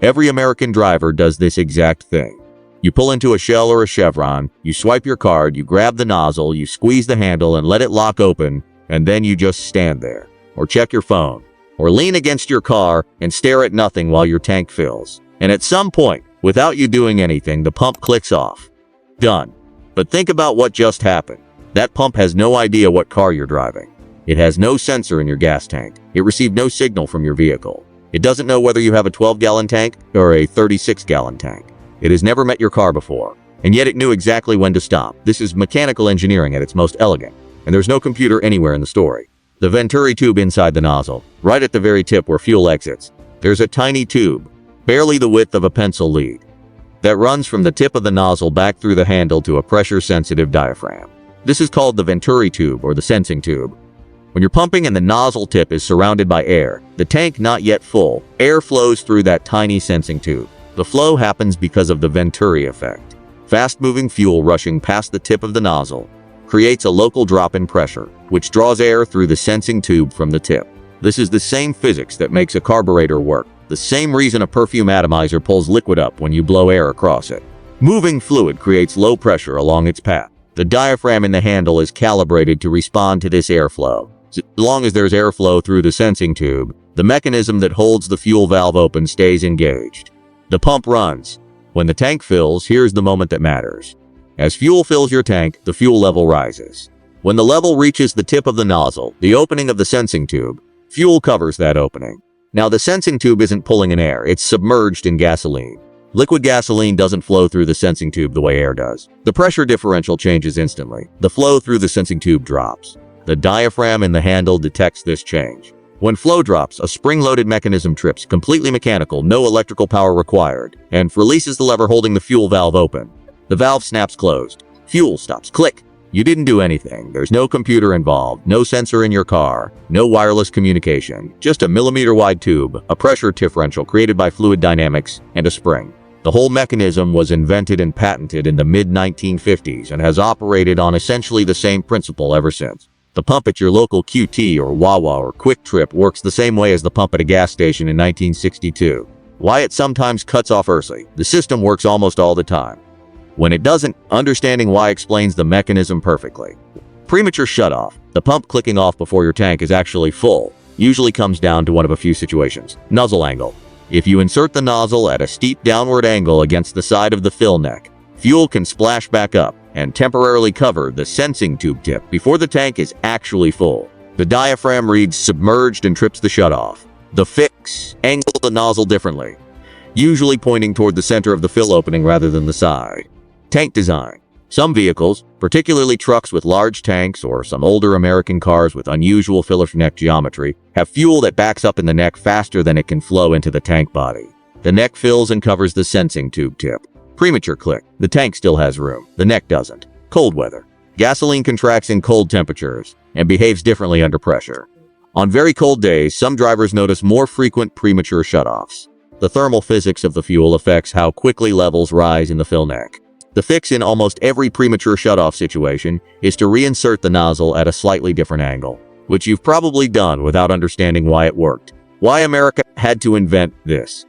Every American driver does this exact thing. You pull into a Shell or a Chevron, you swipe your card, you grab the nozzle, you squeeze the handle and let it lock open, and then you just stand there, or check your phone, or lean against your car and stare at nothing while your tank fills. And at some point, without you doing anything, the pump clicks off. Done. But think about what just happened. That pump has no idea what car you're driving. It has no sensor in your gas tank. It received no signal from your vehicle. It doesn't know whether you have a 12-gallon tank or a 36-gallon tank. It has never met your car before, and yet it knew exactly when to stop. This is mechanical engineering at its most elegant, and there's no computer anywhere in the story. The Venturi tube inside the nozzle, right at the very tip where fuel exits, there's a tiny tube, barely the width of a pencil lead, that runs from the tip of the nozzle back through the handle to a pressure-sensitive diaphragm. This is called the Venturi tube or the sensing tube. When you're pumping and the nozzle tip is surrounded by air, the tank not yet full, air flows through that tiny sensing tube. The flow happens because of the Venturi effect. Fast-moving fuel rushing past the tip of the nozzle creates a local drop in pressure, which draws air through the sensing tube from the tip. This is the same physics that makes a carburetor work, the same reason a perfume atomizer pulls liquid up when you blow air across it. Moving fluid creates low pressure along its path. The diaphragm in the handle is calibrated to respond to this airflow. As long as there's airflow through the sensing tube, the mechanism that holds the fuel valve open stays engaged. The pump runs. When the tank fills, here's the moment that matters. As fuel fills your tank, the fuel level rises. When the level reaches the tip of the nozzle, the opening of the sensing tube, fuel covers that opening. Now the sensing tube isn't pulling in air, it's submerged in gasoline. Liquid gasoline doesn't flow through the sensing tube the way air does. The pressure differential changes instantly. The flow through the sensing tube drops. The diaphragm in the handle detects this change. When flow drops, a spring-loaded mechanism trips, completely mechanical, no electrical power required, and releases the lever holding the fuel valve open. The valve snaps closed. Fuel stops. Click. You didn't do anything. There's no computer involved, no sensor in your car, no wireless communication, just a millimeter-wide tube, a pressure differential created by fluid dynamics, and a spring. The whole mechanism was invented and patented in the mid-1950s and has operated on essentially the same principle ever since. The pump at your local QT or Wawa or Quick Trip works the same way as the pump at a gas station in 1962. Why it sometimes cuts off early. The system works almost all the time. When it doesn't, understanding why explains the mechanism perfectly. Premature shutoff. The pump clicking off before your tank is actually full. Usually comes down to one of a few situations. Nozzle angle. If you insert the nozzle at a steep downward angle against the side of the fill neck, fuel can splash back up and temporarily cover the sensing tube tip before the tank is actually full. The diaphragm reads submerged and trips the shutoff. The fix. Angle the nozzle differently, usually pointing toward the center of the fill opening rather than the side. Tank design. Some vehicles, particularly trucks with large tanks or some older American cars with unusual filler neck geometry, have fuel that backs up in the neck faster than it can flow into the tank body. The neck fills and covers the sensing tube tip. Premature click. The tank still has room. The neck doesn't. Cold weather. Gasoline contracts in cold temperatures and behaves differently under pressure. On very cold days, some drivers notice more frequent premature shutoffs. The thermal physics of the fuel affects how quickly levels rise in the fill neck. The fix in almost every premature shutoff situation is to reinsert the nozzle at a slightly different angle, which you've probably done without understanding why it worked. Why America had to invent this.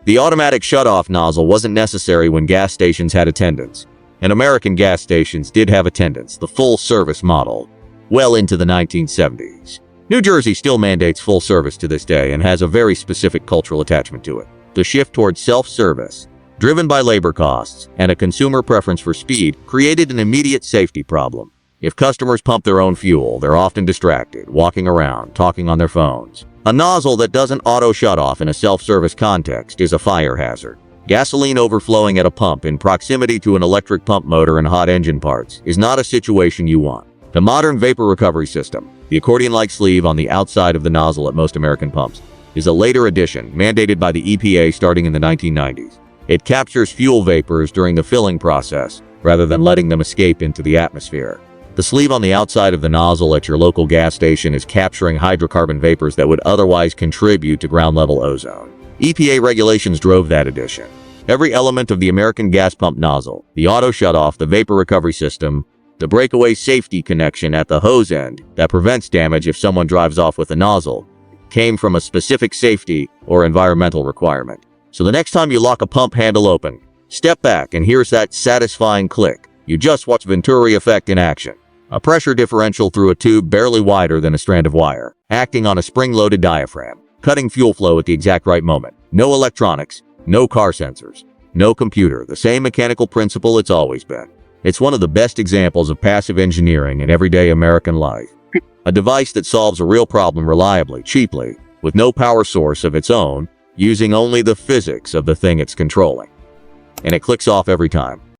The automatic shutoff nozzle wasn't necessary when gas stations had attendants. And American gas stations did have attendants, the full service model, well into the 1970s. New Jersey still mandates full service to this day and has a very specific cultural attachment to it. The shift towards self-service, driven by labor costs and a consumer preference for speed, created an immediate safety problem. If customers pump their own fuel, they're often distracted, walking around, talking on their phones. A nozzle that doesn't auto-shut off in a self-service context is a fire hazard. Gasoline overflowing at a pump in proximity to an electric pump motor and hot engine parts is not a situation you want. The modern vapor recovery system, the accordion-like sleeve on the outside of the nozzle at most American pumps, is a later addition mandated by the EPA starting in the 1990s. It captures fuel vapors during the filling process rather than letting them escape into the atmosphere. The sleeve on the outside of the nozzle at your local gas station is capturing hydrocarbon vapors that would otherwise contribute to ground-level ozone. EPA regulations drove that addition. Every element of the American gas pump nozzle, the auto shutoff, the vapor recovery system, the breakaway safety connection at the hose end that prevents damage if someone drives off with a nozzle, came from a specific safety or environmental requirement. So the next time you lock a pump handle open, step back and here's that satisfying click. You just watch Venturi effect in action. A pressure differential through a tube barely wider than a strand of wire, acting on a spring-loaded diaphragm, cutting fuel flow at the exact right moment. No electronics, no car sensors, no computer, the same mechanical principle it's always been. It's one of the best examples of passive engineering in everyday American life. A device that solves a real problem reliably, cheaply, with no power source of its own, using only the physics of the thing it's controlling. And it clicks off every time.